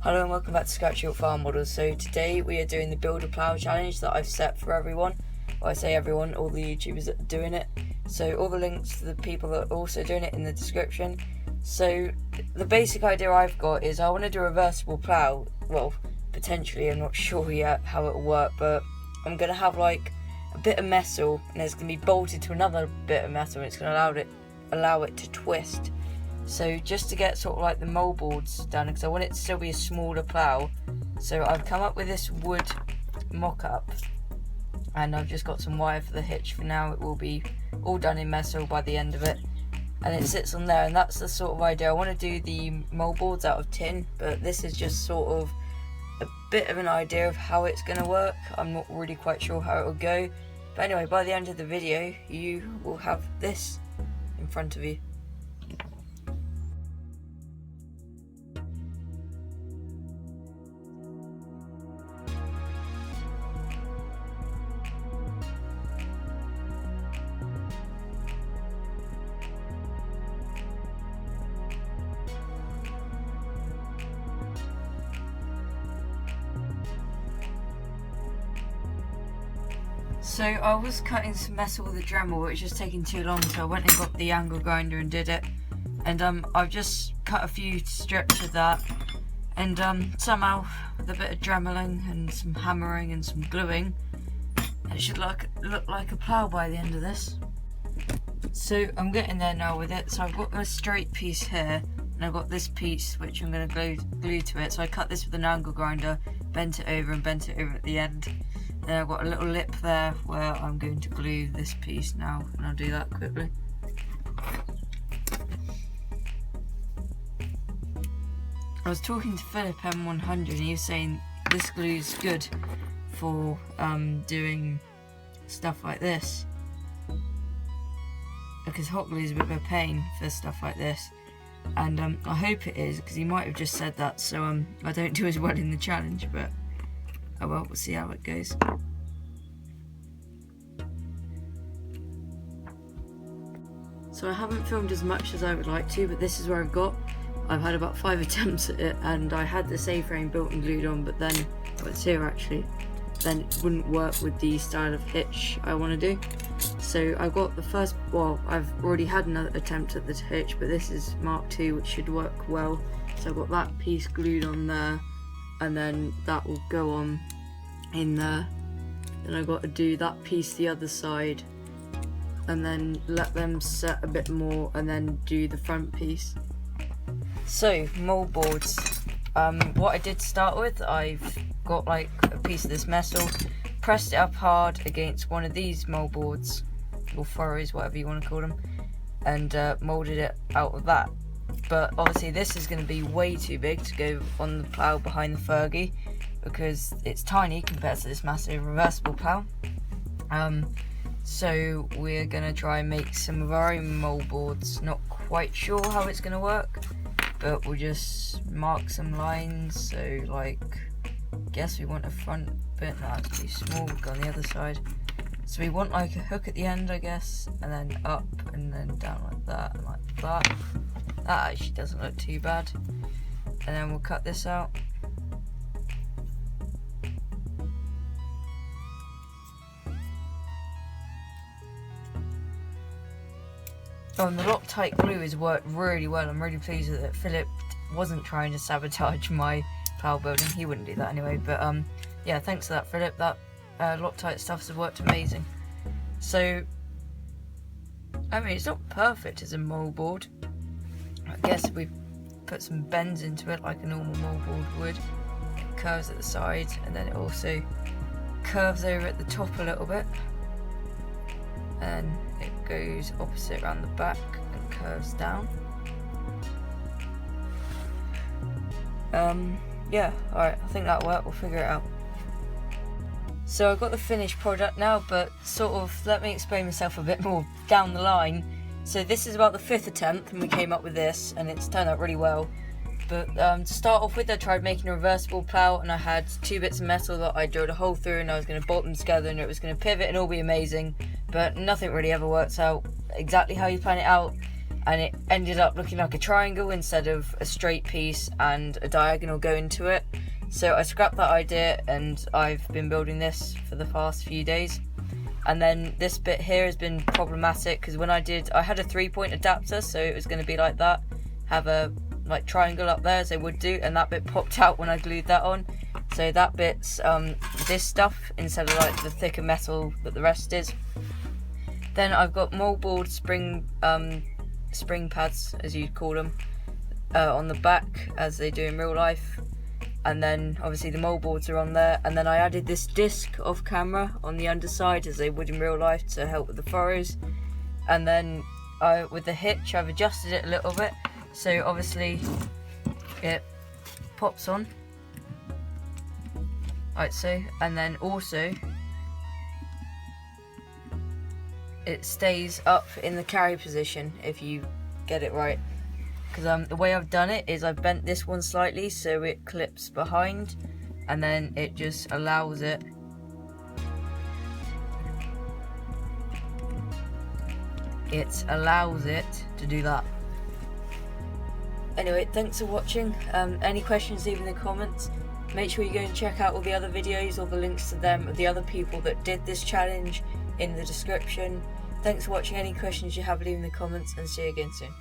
Hello and welcome back to Scratch Your Farm Models. So today we are doing the Build a Plough challenge that I've set for everyone. Well, I say everyone, all the YouTubers that are doing it. So all the links to the people that are also doing it in the description. So the basic idea I've got is I want to do a reversible plough. Well, potentially, I'm not sure yet how it will work, but I'm going to have like a bit of metal and it's going to be bolted to another bit of metal and it's going to allow it to twist. So just to get sort of like the moldboards done, because I want it to still be a smaller plough. So I've come up with this wood mock-up and I've just got some wire for the hitch for now. It will be all done in metal by the end of it. And it sits on there, and that's the sort of idea. I want to do the moldboards out of tin, but this is just sort of a bit of an idea of how it's going to work. I'm not really quite sure how it will go. But anyway, by the end of the video, you will have this in front of you. So I was cutting some metal with a Dremel, but it was just taking too long, so I went and got the angle grinder and did it. And I've just cut a few strips of that, and somehow with a bit of dremeling and some hammering and some gluing, it should look like a plough by the end of this. So I'm getting there now with it. So I've got my straight piece here, and I've got this piece which I'm going to glue to it. So I cut this with an angle grinder, bent it over and bent it over at the end. Then I've got a little lip there where I'm going to glue this piece now, and I'll do that quickly. I was talking to Philip M100 and he was saying this glue's good for doing stuff like this, because hot glue is a bit of a pain for stuff like this, and I hope it is, because he might have just said that, so I don't do as well in the challenge, but oh well, we'll see how it goes. So I haven't filmed as much as I would like to, but this is where I've got. I've had about 5 attempts at it, and I had this A-frame built and glued on, but then, well, it's here actually, then it wouldn't work with the style of hitch I want to do. So I've got the first, well, I've already had another attempt at the hitch, but this is Mark II, which should work well. So I've got that piece glued on there, and then that will go on in there. Then I've got to do that piece the other side, and then let them set a bit more, and then do the front piece. So moldboards, what I did start with, I've got like a piece of this metal, pressed it up hard against one of these moldboards, or furrows, whatever you want to call them, and moulded it out of that. But obviously this is going to be way too big to go on the plough behind the Fergie, because it's tiny compared to this massive reversible plough. So we're going to try and make some of our own moldboards. Not quite sure how it's going to work, but we'll just mark some lines. So like, I guess we want a front bit, no, it's too small, we'll go on the other side. So we want like a hook at the end, I guess, and then up and then down like that and like that. That actually doesn't look too bad. And then we'll cut this out. Oh, and the Loctite glue has worked really well. I'm really pleased with it. Philip wasn't trying to sabotage my plough building. He wouldn't do that anyway. But yeah, thanks for that, Philip. That Loctite stuff's worked amazing. So, I mean, it's not perfect as a moldboard. I guess if we put some bends into it like a normal moldboard would, it curves at the sides, and then it also curves over at the top a little bit, and it goes opposite around the back and curves down. Yeah, alright, I think that'll work, we'll figure it out. So I've got the finished product now, but sort of let me explain myself a bit more down the line. So this is about the 5th attempt and we came up with this, and it's turned out really well. But to start off with, I tried making a reversible plough, and I had 2 bits of metal that I drilled a hole through, and I was going to bolt them together and it was going to pivot and all be amazing, but nothing really ever works out exactly how you plan it out. and it ended up looking like a triangle instead of a straight piece and a diagonal going to it. So I scrapped that idea, and I've been building this for the past few days. And then this bit here has been problematic because when I had a 3-point adapter, so it was going to be like that, have a like triangle up there as they would do, and that bit popped out when I glued that on. So that bit's this stuff instead of like the thicker metal that the rest is. Then I've got moldboard spring pads, as you'd call them, on the back as they do in real life. And then obviously the moldboards are on there, and then I added this disc off camera on the underside as they would in real life to help with the furrows. And then with the hitch I've adjusted it a little bit, so obviously it pops on like so, and then also it stays up in the carry position if you get it right. Because the way I've done it is I've bent this one slightly so it clips behind, and then it just allows it to do that. Anyway, thanks for watching. Any questions, leave in the comments. Make sure you go and check out all the other videos, all the links to them, of the other people that did this challenge in the description. Thanks for watching. Any questions you have, leave in the comments, and see you again soon.